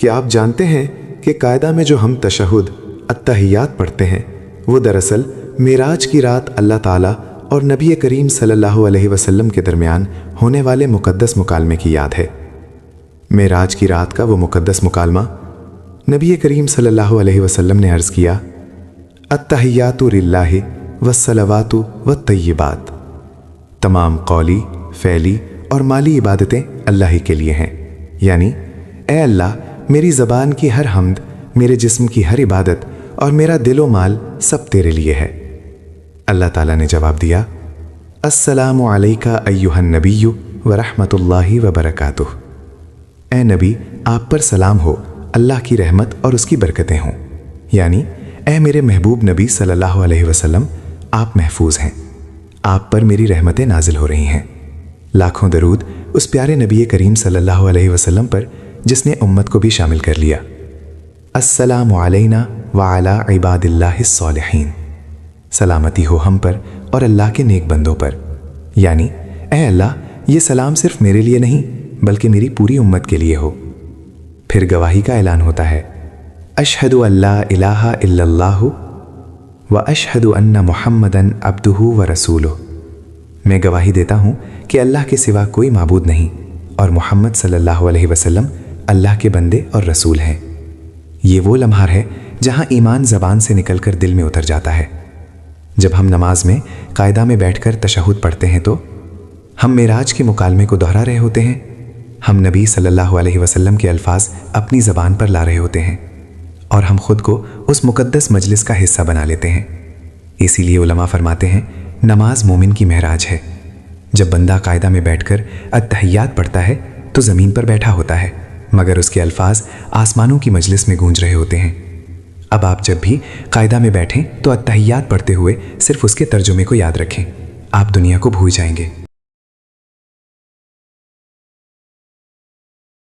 کیا آپ جانتے ہیں کہ قاعدہ میں جو ہم تشہد التحیات پڑھتے ہیں وہ دراصل معراج کی رات اللہ تعالیٰ اور نبی کریم صلی اللہ علیہ وسلم کے درمیان ہونے والے مقدس مکالمے کی یاد ہے۔ معراج کی رات کا وہ مقدس مکالمہ نبی کریم صلی اللہ علیہ وسلم نے عرض کیا، التحیات للہ والصلوات والطیبات، تمام قولی، فعلی اور مالی عبادتیں اللہ ہی کے لیے ہیں، یعنی اے اللہ میری زبان کی ہر حمد، میرے جسم کی ہر عبادت اور میرا دل و مال سب تیرے لیے ہے۔ اللہ تعالیٰ نے جواب دیا، السلام علیکہ ایہا النبی ورحمۃ اللہ وبرکاتہ، اے نبی آپ پر سلام ہو، اللہ کی رحمت اور اس کی برکتیں ہوں، یعنی اے میرے محبوب نبی صلی اللہ علیہ وسلم آپ محفوظ ہیں، آپ پر میری رحمتیں نازل ہو رہی ہیں۔ لاکھوں درود اس پیارے نبی کریم صلی اللہ علیہ وسلم پر جس نے امت کو بھی شامل کر لیا۔ السلام علینا وعلی عباد اللہ الصالحین، سلامتی ہو ہم پر اور اللہ کے نیک بندوں پر، یعنی اے اللہ یہ سلام صرف میرے لیے نہیں بلکہ میری پوری امت کے لیے ہو۔ پھر گواہی کا اعلان ہوتا ہے، اشہد ان لا الہ الا اللہ واشہد ان محمدً عبدہ ورسولہ، میں گواہی دیتا ہوں کہ اللہ کے سوا کوئی معبود نہیں اور محمد صلی اللہ علیہ وسلم اللہ کے بندے اور رسول ہیں۔ یہ وہ لمحہ ہے جہاں ایمان زبان سے نکل کر دل میں اتر جاتا ہے۔ جب ہم نماز میں قاعدہ میں بیٹھ کر تشہد پڑھتے ہیں تو ہم معراج کے مکالمے کو دہرا رہے ہوتے ہیں، ہم نبی صلی اللہ علیہ وسلم کے الفاظ اپنی زبان پر لا رہے ہوتے ہیں اور ہم خود کو اس مقدس مجلس کا حصہ بنا لیتے ہیں۔ اسی لیے علماء فرماتے ہیں نماز مومن کی معراج ہے۔ جب بندہ قاعدہ میں بیٹھ کر التحیات پڑھتا ہے تو زمین پر بیٹھا ہوتا ہے، مگر اس کے الفاظ آسمانوں کی مجلس میں گونج رہے ہوتے ہیں۔ اب آپ جب بھی قاعدہ میں بیٹھیں تو التحیات پڑھتے ہوئے صرف اس کے ترجمے کو یاد رکھیں، آپ دنیا کو بھول جائیں گے۔